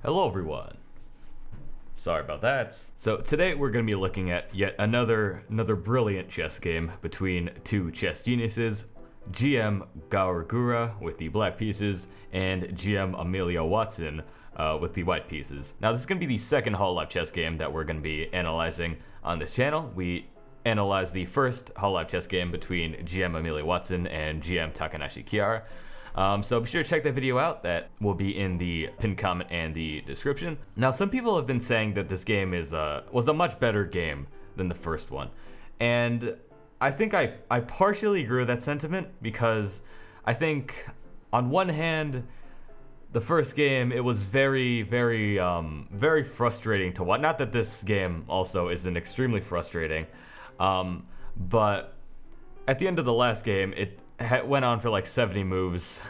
Hello everyone. Sorry about that. So today we're going to be looking at yet another brilliant chess game between two chess geniuses, GM Gura with the black pieces and GM Amelia Watson with the white pieces. Now this is going to be the second Hololive chess game that we're going to be analyzing on this channel. We analyzed the first Hololive chess game between GM Amelia Watson and GM Takanashi Kiara. So be sure to check that video out. That will be in the pinned comment and the description. Now, some people have been saying that this game was a much better game than the first one, and I think I partially agree with that sentiment, because I think on one hand, the first game, it was very frustrating to watch. Not that this game also isn't extremely frustrating, but at the end of the last game, it went on for like 70 moves,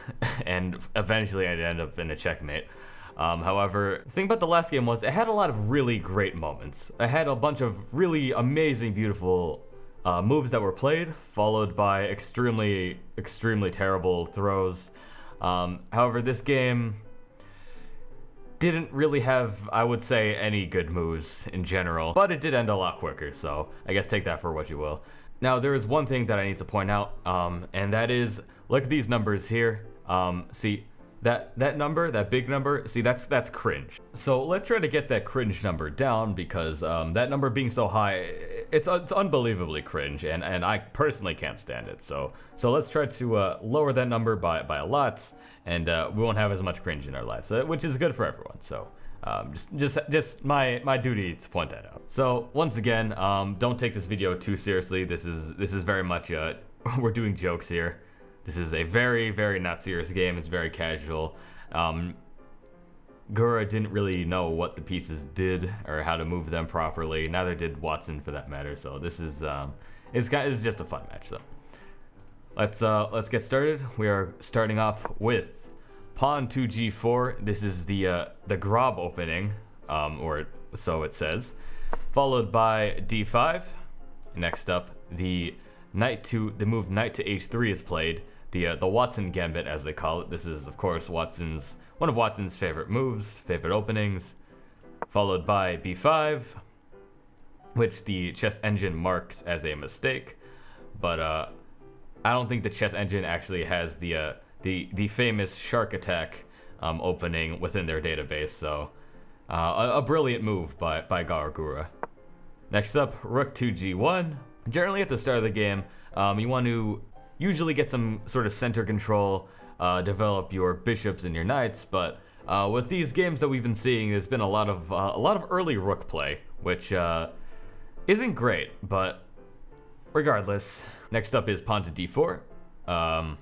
and eventually I'd end up in a checkmate. However, the thing about the last game was it had a lot of really great moments. It had a bunch of really amazing, beautiful moves that were played, followed by extremely terrible throws. However, this game didn't really have, I would say, any good moves in general, but it did end a lot quicker, so I guess take that for what you will. Now, there is one thing that I need to point out, and that is, look at these numbers here. See, that number, that big number, see, that's cringe. So let's try to get that cringe number down, because that number being so high, it's unbelievably cringe, and I personally can't stand it. So let's try to lower that number by a lot, and we won't have as much cringe in our lives, which is good for everyone. So just my duty to point that out. So once again, don't take this video too seriously. This is very much we're doing jokes here. This is a very not serious game. It's very casual. Gura didn't really know what the pieces did or how to move them properly. Neither did Watson, for that matter. So this is it's just a fun match. So let's get started. We are starting off with pawn to g4. This is the Grab opening, or so it says, followed by d5. Next up, the move knight to h3 is played. The Watson gambit, as they call it. This is, of course, one of Watson's favorite moves, favorite openings. Followed by b5, which the chess engine marks as a mistake, but I don't think the chess engine actually has the famous shark attack opening within their database. So a brilliant move by Gawr. Next up, rook to g1. Generally at the start of the game, you want to usually get some sort of center control, develop your bishops and your knights, but with these games that we've been seeing, there's been a lot of early rook play, which isn't great, but regardless. Next up is pawn to d4.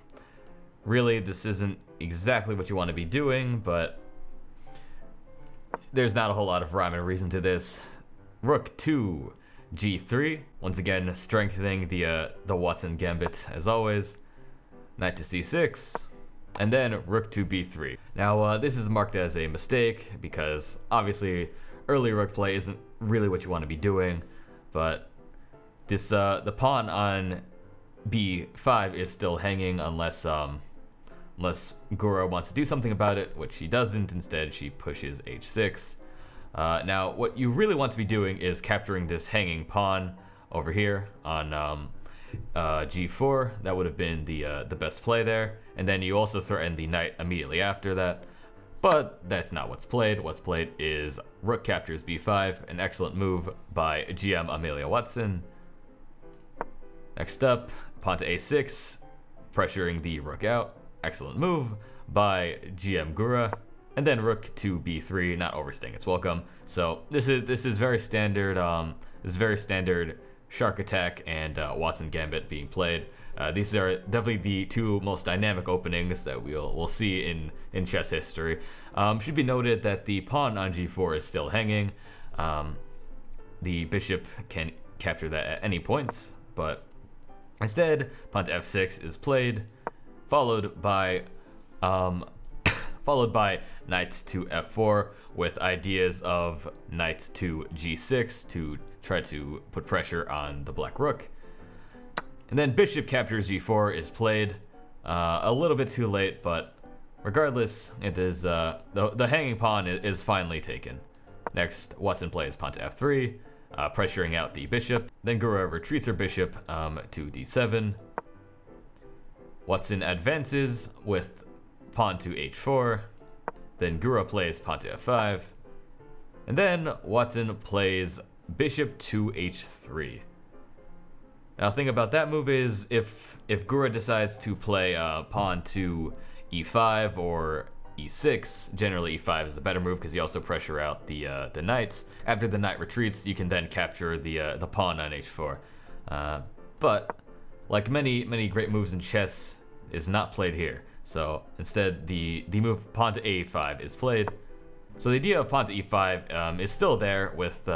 Really, this isn't exactly what you want to be doing, but there's not a whole lot of rhyme and reason to this. Rook to g3, once again strengthening the Watson gambit as always. Knight to c6, and then rook to b3. Now this is marked as a mistake because obviously early rook play isn't really what you want to be doing, but this the pawn on b5 is still hanging unless Gura wants to do something about it, which she doesn't. Instead, she pushes h6. Now, what you really want to be doing is capturing this hanging pawn over here on g4. That would have been the best play there. And then you also threaten the knight immediately after that. But that's not what's played. What's played is rook captures b5, an excellent move by GM Amelia Watson. Next up, pawn to a6, pressuring the rook out. Excellent move by GM Gura. And then rook to b3, not overstaying its welcome. So this is very standard. This is very standard shark attack and Watson gambit being played. These are definitely the two most dynamic openings that we'll see in chess history. Should be noted that the pawn on g4 is still hanging. The bishop can capture that at any point, but instead pawn to f6 is played, followed by knight to f4 with ideas of knight to g6 to try to put pressure on the black rook. And then bishop captures g4 is played a little bit too late, but regardless, it is the hanging pawn is finally taken. Next, Watson plays pawn to f3, pressuring out the bishop. Then Gura retreats her bishop to d7. Watson advances with pawn to h4. Then Gura plays pawn to f5. And then Watson plays bishop to h3. Now, the thing about that move is if Gura decides to play pawn to e5 or e6, generally e5 is the better move because you also pressure out the knights. After the knight retreats, you can then capture the pawn on h4. But like many great moves in chess, is not played here. So instead, the move pawn to a5 is played. So the idea of pawn to e5 is still there with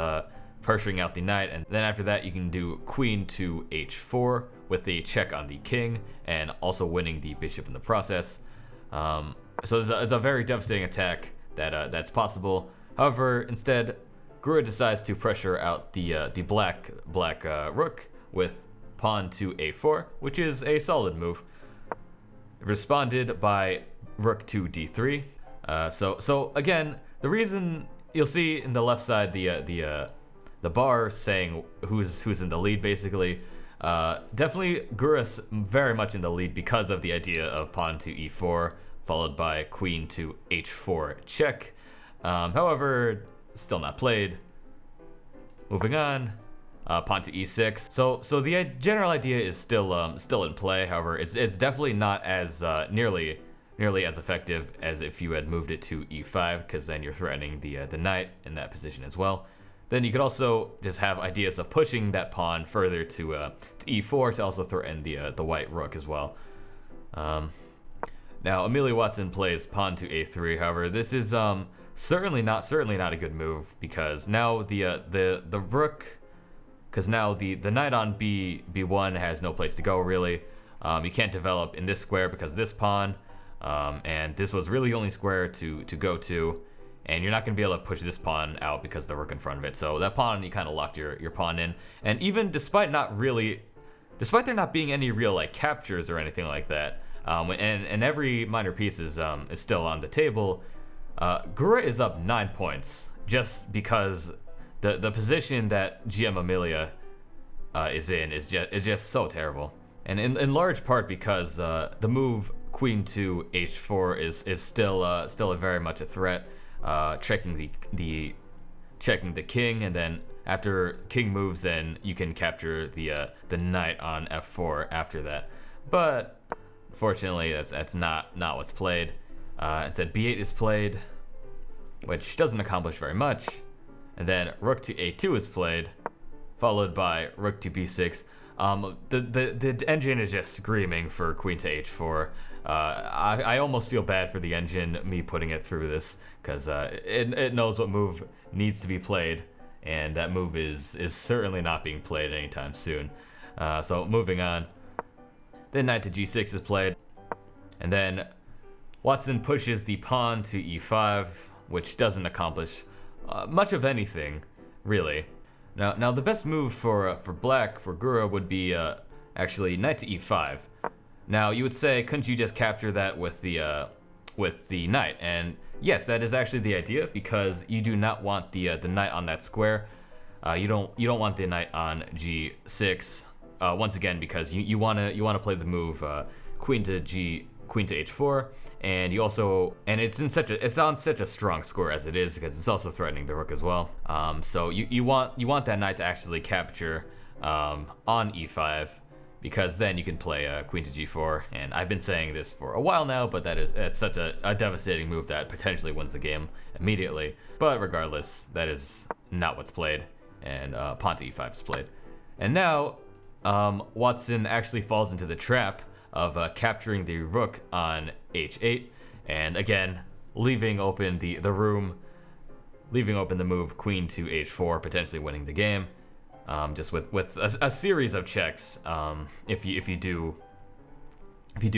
pressuring out the knight, and then after that you can do queen to h4 with the check on the king and also winning the bishop in the process. So it's a very devastating attack that's possible. However, instead, Gura decides to pressure out the black rook with pawn to a4, which is a solid move. Responded by rook to d3. So again, the reason you'll see in the left side the bar saying who's in the lead basically. Definitely Gura's very much in the lead because of the idea of pawn to e4 followed by queen to h4 check. However, still not played. Moving on. Pawn to e6. So the general idea is still in play. However, it's definitely not as nearly as effective as if you had moved it to e5, because then you're threatening the knight in that position as well. Then you could also just have ideas of pushing that pawn further to e4 to also threaten the white rook as well. Now Amelia Watson plays pawn to a3. However, this is certainly not a good move because now the rook. Because now the knight on b1 has no place to go, really. You can't develop in this square because of this pawn. And this was really the only square to go to. And you're not going to be able to push this pawn out because of the rook in front of it. So that pawn, you kind of locked your pawn in. And even despite there not being any real like captures or anything like that, and every minor piece is still on the table, Gura is up 9 points just because the position that GM Amelia is in is just so terrible, and in large part because the move queen to h4 is still very much a threat, checking the king, and then after king moves, then you can capture the knight on f4 after that. But unfortunately, that's not what's played. Instead, b8 is played, which doesn't accomplish very much. And then rook to a2 is played, followed by rook to b6. The engine is just screaming for queen to h4. I almost feel bad for the engine, me putting it through this, because it knows what move needs to be played, and that move is certainly not being played anytime soon. So moving on. Then knight to g6 is played, and then Watson pushes the pawn to e5, which doesn't accomplish much of anything, really. Now the best move for black, for Gura, would be actually knight to e5. Now you would say, couldn't you just capture that with the knight? And yes, that is actually the idea, because you do not want the knight on that square. You don't want the knight on g6. Once again, because you want to play the move queen to h4, and it's on such a strong score as it is, because it's also threatening the rook as well. So you want that knight to actually capture on e5, because then you can play queen to g4. And I've been saying this for a while now, but that's such a devastating move that potentially wins the game immediately. But regardless, that is not what's played, and pawn to e5 is played. And now Watson actually falls into the trap of capturing the rook on h8, and again leaving open the room, leaving open the move queen to h4, potentially winning the game, just with a series of checks. If you do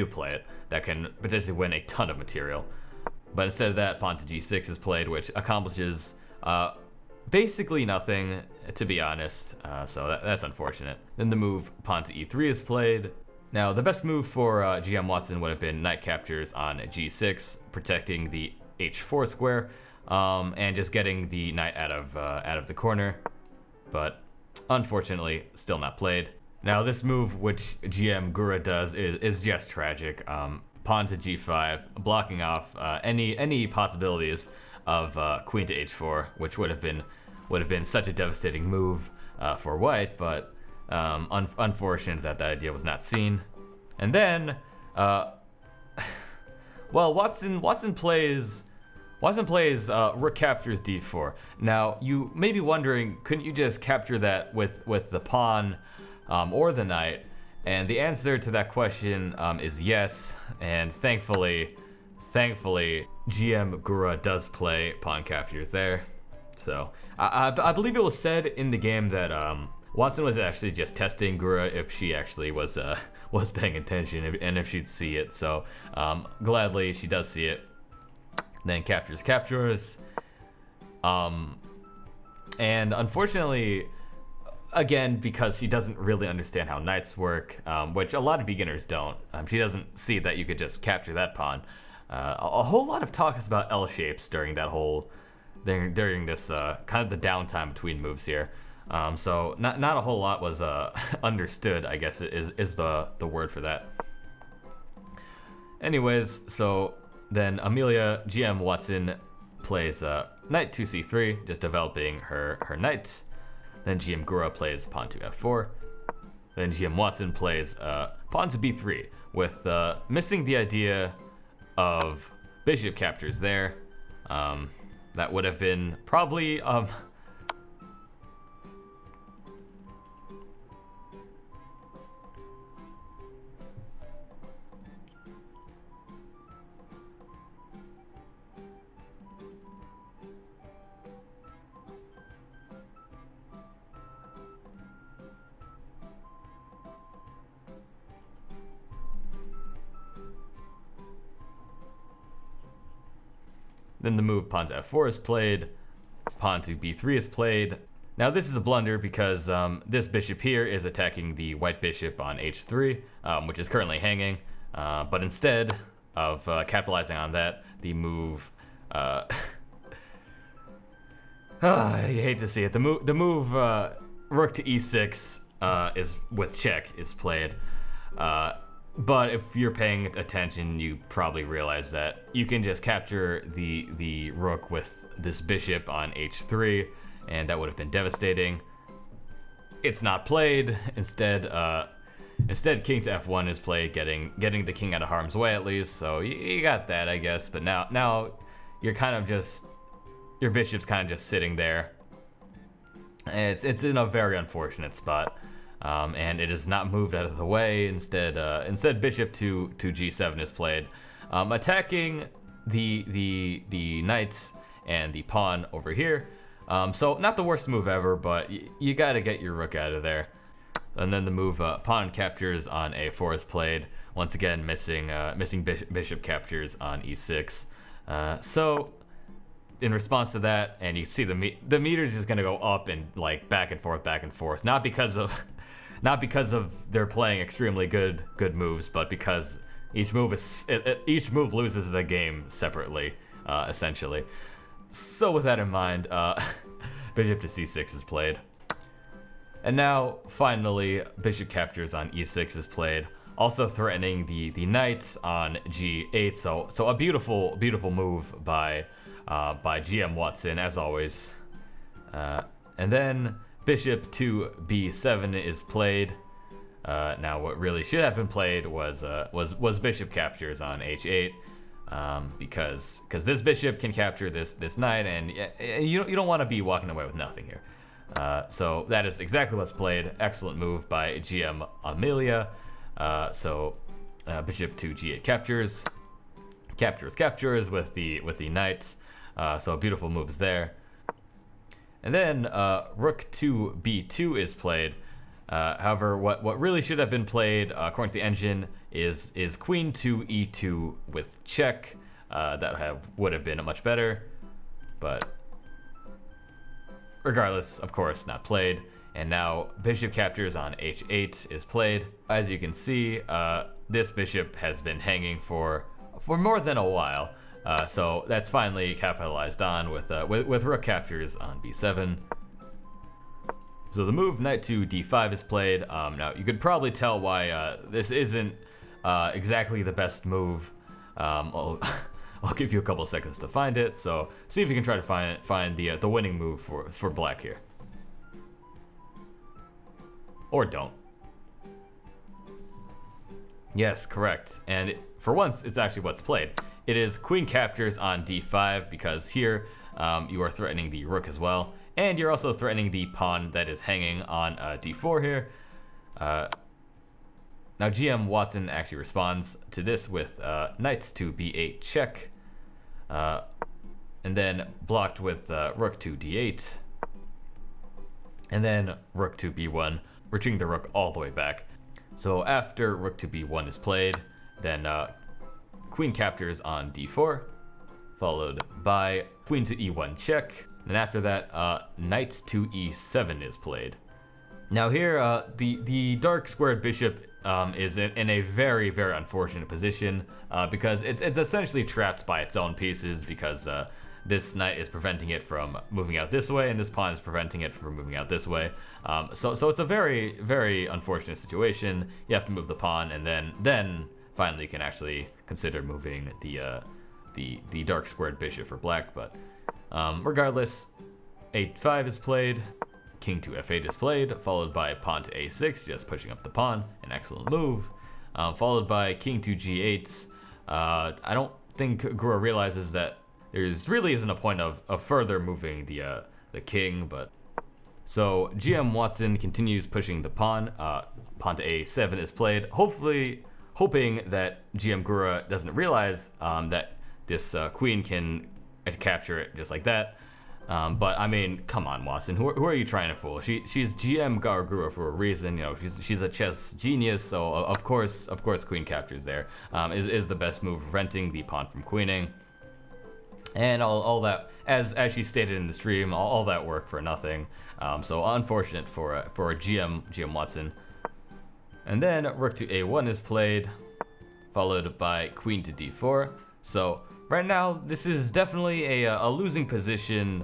play it, that can potentially win a ton of material. But instead of that, pawn to g6 is played, which accomplishes basically nothing, to be honest. So that's unfortunate. Then the move pawn to e3 is played. Now, the best move for GM Watson would have been knight captures on g6, protecting the h4 square, and just getting the knight out of the corner. But unfortunately, still not played. Now, this move, which GM Gura does, is just tragic. Pawn to g5, blocking off any possibilities of queen to h4, which would have been such a devastating move for white, but unfortunate that idea was not seen. And then, well, Watson plays rook captures d4. Now, you may be wondering, couldn't you just capture that with the pawn or the knight? And the answer to that question is yes. And thankfully, GM Gura does play pawn captures there. So I believe it was said in the game that Watson was actually just testing Gura if she actually was paying attention and if she'd see it. So gladly she does see it. Then captures. And unfortunately, again, because she doesn't really understand how knights work, which a lot of beginners don't, she doesn't see that you could just capture that pawn. A whole lot of talk is about L shapes during this kind of the downtime between moves here. So not a whole lot was understood, I guess is the word for that. Anyways, so then Amelia, GM Watson, plays knight to c3, just developing her knight. Then GM Gura plays pawn to f4. Then GM Watson plays pawn to b3, with missing the idea of bishop captures there. That would have been probably then the move pawn to f4 is played, pawn to b3 is played. Now this is a blunder because this bishop here is attacking the white bishop on h3, which is currently hanging. But instead of capitalizing on that, the move, I hate to see it, the move rook to e6 is with check is played. But if you're paying attention, you probably realize that you can just capture the rook with this bishop on h3, and that would have been devastating. It's not played. Instead, king to f1 is played, getting the king out of harm's way at least. So you got that, I guess. But now you're kind of just, your bishop's kind of just sitting there. And it's in a very unfortunate spot. And it is not moved out of the way. Instead, bishop to g7 is played, attacking the knights and the pawn over here. So not the worst move ever, but you got to get your rook out of there. And then the move pawn captures on a4 is played. Once again, missing bishop captures on e6. So in response to that, and you see the meter is just gonna go up and like back and forth, not because of they're playing extremely good moves, but because each move loses the game separately, essentially. So with that in mind, bishop to c6 is played. And now, finally, bishop captures on e6 is played, also threatening the knights on g8. So a beautiful move by GM Watson, as always. And then bishop to b7 is played. Now, what really should have been played was bishop captures on h8, because this bishop can capture this knight, and you don't want to be walking away with nothing here. So that is exactly what's played. Excellent move by GM Amelia. So bishop to g8 captures with the knight. So beautiful moves there. And then rook to b2 is played. However, what really should have been played, according to the engine, is queen to e2 with check. That would have been much better, but regardless, of course, not played. And now bishop captures on h8 is played. As you can see, this bishop has been hanging for more than a while. So that's finally capitalized on with rook captures on b7. So the move knight to d5 is played. Now you could probably tell why this isn't exactly the best move. I'll give you a couple seconds to find it. So see if you can try to find the winning move for black here, or don't. Yes, correct. And for once, it's actually what's played. It is queen captures on d5 because here you are threatening the rook as well, and you're also threatening the pawn that is hanging on d4 here. Now GM Watson actually responds to this with knight to b8 check, and then blocked with rook to d8, and then rook to b1, retreating the rook all the way back. So after rook to b1 is played, then queen captures on d4, followed by queen to e1 check. Then after that, knight to e7 is played. Now here, the dark squared bishop is in a very, very unfortunate position because it's essentially trapped by its own pieces, because this knight is preventing it from moving out this way, and this pawn is preventing it from moving out this way. So it's a very, very unfortunate situation. You have to move the pawn, and then finally you can actually consider moving the dark squared bishop for black. But regardless, a5 is played, king to f8 is played, followed by pawn to a6, just pushing up the pawn, an excellent move, followed by king to g8. I don't think Gura realizes that there really isn't a point of further moving the king, but so GM Watson continues pushing the pawn. Pawn to a7 is played, hoping that GM Gura doesn't realize that this queen can capture it just like that. But I mean, come on, Watson. Who are you trying to fool? She's GM Gura for a reason. You know, she's a chess genius. So of course, queen captures there is the best move, preventing the pawn from queening. And all that, as she stated in the stream, all that work for nothing. So unfortunate for GM Watson. And then rook to a1 is played, followed by queen to d4. So right now, this is definitely a losing position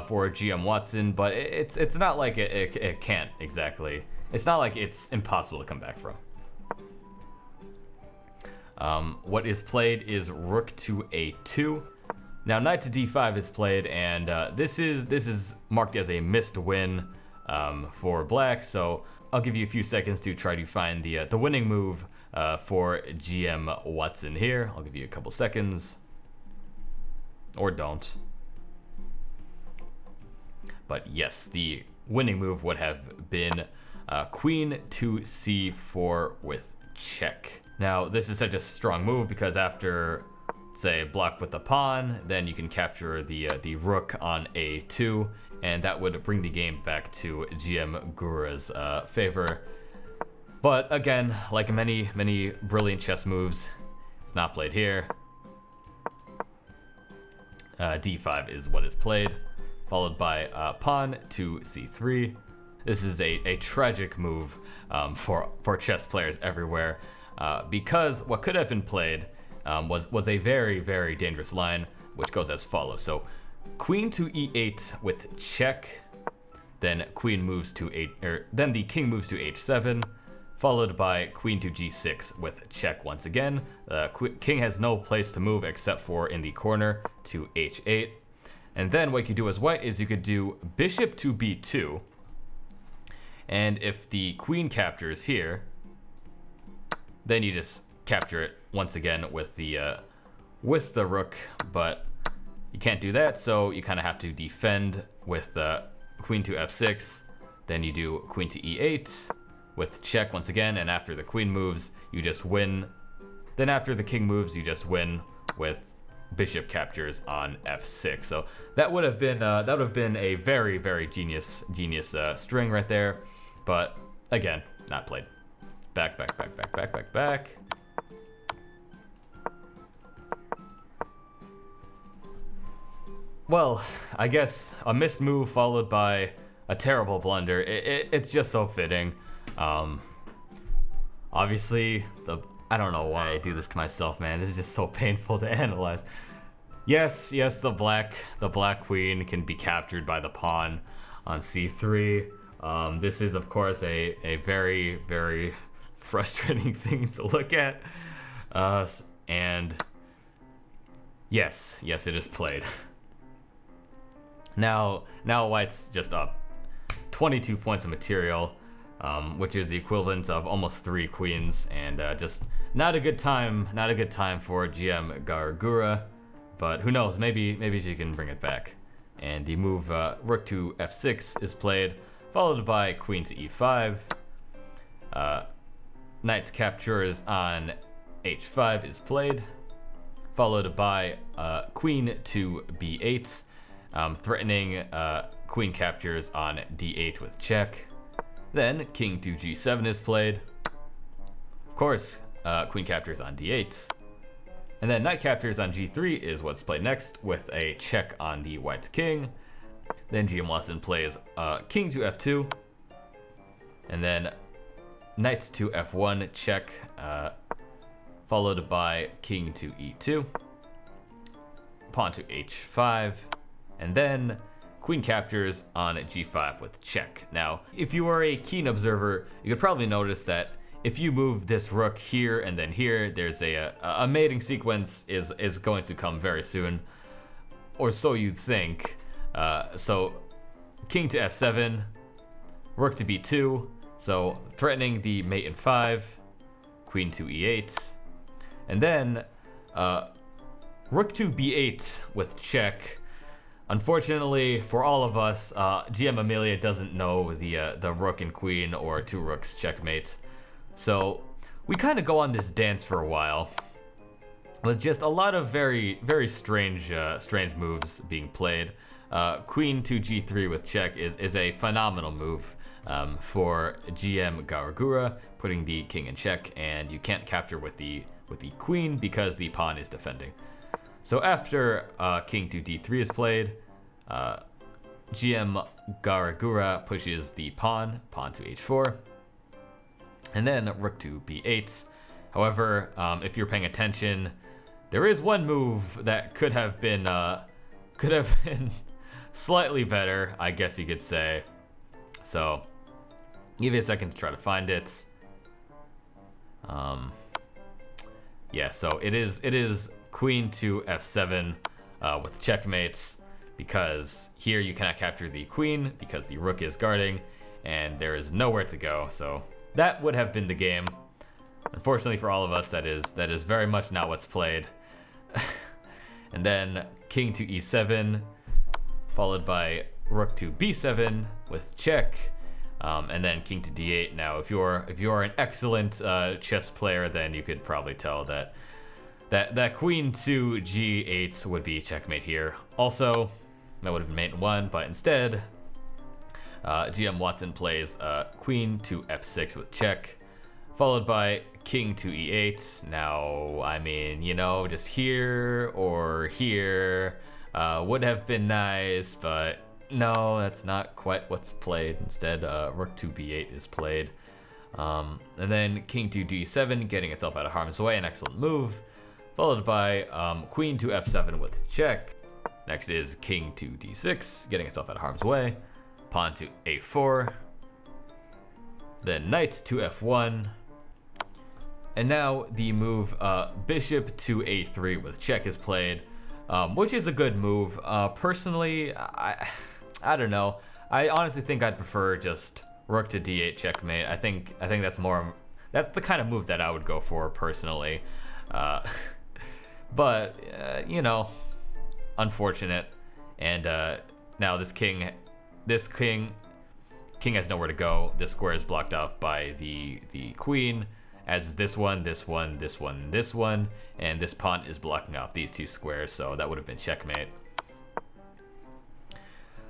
for GM Watson, but it's not like it can't exactly. It's not like it's impossible to come back from. What is played is rook to a2. Now knight to d5 is played, and this is marked as a missed win for black. So I'll give you a few seconds to try to find the winning move for GM Watson here. I'll give you a couple seconds, or don't. But yes, the winning move would have been queen to c4 with check. Now this is such a strong move because after, say, block with the pawn, then you can capture the rook on a2, and that would bring the game back to GM Gura's favor. But again, like many brilliant chess moves, it's not played here. d5 is what is played, followed by pawn to c3. This is a tragic move for chess players everywhere, because what could have been played was a very, very dangerous line, which goes as follows. So queen to e8 with check, then queen moves to then the king moves to h7, followed by queen to g6 with check once again. King has no place to move except for in the corner to h8. And then what you could do as white is you could do bishop to b2, and if the queen captures here, then you just capture it once again with the rook, but you can't do that, so you kind of have to defend with queen to f6. Then you do queen to e8 with check once again, and after the queen moves, you just win. Then after the king moves, you just win with bishop captures on f6. So that would have been a very, very genius string right there, but again, not played. Back. Well, I guess a missed move followed by a terrible blunder. It's just so fitting. Obviously, I don't know why I do this to myself, man. This is just so painful to analyze. Yes, the black queen can be captured by the pawn on c3. This is, of course, a very, very frustrating thing to look at. And yes, it is played. Now white's just up 22 points of material, which is the equivalent of almost 3 queens, and just not a good time for GM Gura, but who knows, maybe she can bring it back. And the move rook to f6 is played, followed by queen to e5. Knight captures on h5 is played, followed by queen to b8, threatening queen captures on d8 with check. Then king to g7 is played. Of course, queen captures on d8. And then knight captures on g3 is what's played next, with a check on the white's king. Then GM Watson plays king to f2. And then knight to f1 check, followed by king to e2. Pawn to h5. And then queen captures on g5 with check. Now, if you are a keen observer, you could probably notice that if you move this rook here and then here, there's a mating sequence is going to come very soon, or so you'd think. So king to f7, rook to b2, so threatening the mate in 5, queen to e8, and then rook to b8 with check. Unfortunately for all of us, GM Amelia doesn't know the rook and queen or 2 rooks checkmate. So we kind of go on this dance for a while, with just a lot of very, very strange moves being played. Queen to g3 with check is a phenomenal move for GM Gura, putting the king in check, and you can't capture with the queen because the pawn is defending. So after king to d3 is played, GM Gura pushes the pawn to h4. And then rook to b8. However, if you're paying attention, there is one move that could have been slightly better, I guess you could say. So, give me a second to try to find it. Yeah, so it is queen to f7 with checkmates, because here you cannot capture the queen because the rook is guarding, and there is nowhere to go. So that would have been the game. Unfortunately for all of us, that is very much not what's played. And then king to e7, followed by rook to b7 with check, and then king to d8. Now, if you're an excellent chess player, then you could probably tell that queen to g8 would be checkmate here. Also, that would have been mate in 1, but instead, GM Watson plays queen to f6 with check, followed by king to e8. Now, I mean, just here or here would have been nice, but no, that's not quite what's played. Instead, rook to b8 is played. And then king to d7, getting itself out of harm's way, an excellent move, followed by queen to f7 with check. Next is king to d6, getting itself out of harm's way, pawn to a4, then knight to f1, and now the move bishop to a3 with check is played, which is a good move. Personally, I don't know. I honestly think I'd prefer just rook to d8 checkmate. I think that's the kind of move that I would go for personally. But unfortunate. And now this king has nowhere to go. This square is blocked off by the queen, as is this one, and this pawn is blocking off these 2 squares, so that would have been checkmate.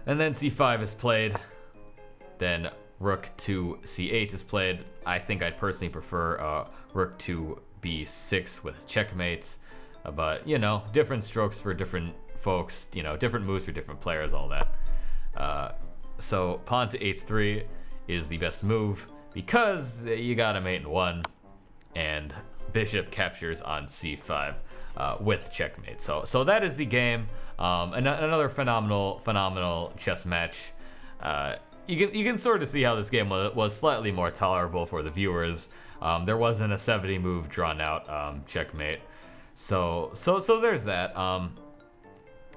And then c5 is played. Then rook to c8 is played. I think I'd personally prefer rook to b6 with checkmates, but different strokes for different folks, different moves for different players, all that. So pawn to h3 is the best move because you got a mate in 1, and bishop captures on c5 with checkmate. So that is the game. Another phenomenal chess match. You can sort of see how this game was slightly more tolerable for the viewers. There wasn't a 70 move drawn out checkmate. So there's that.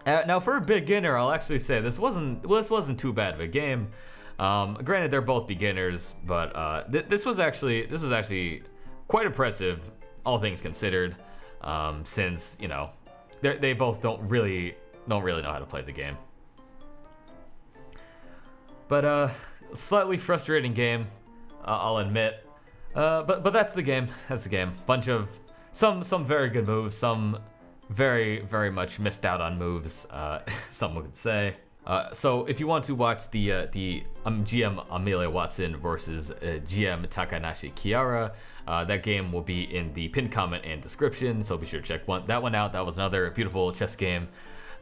Now for a beginner, I'll actually say this wasn't too bad of a game. Granted, they're both beginners, but this was actually quite impressive, all things considered. Since they both don't really know how to play the game. But slightly frustrating game, I'll admit. But that's the game. That's the game. Bunch of some very good moves, some very much missed out on moves. Some would say. So if you want to watch the GM Amelia Watson versus GM Takanashi Kiara, that game will be in the pinned comment and description. So be sure to check that one out. That was another beautiful chess game.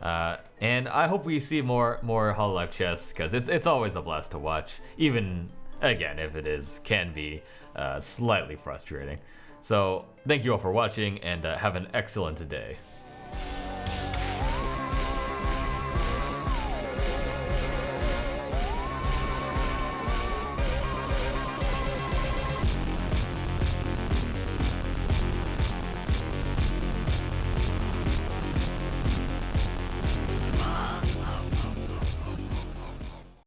And I hope we see more Hololive chess, because it's always a blast to watch, even again if it can be slightly frustrating. So thank you all for watching, and have an excellent day.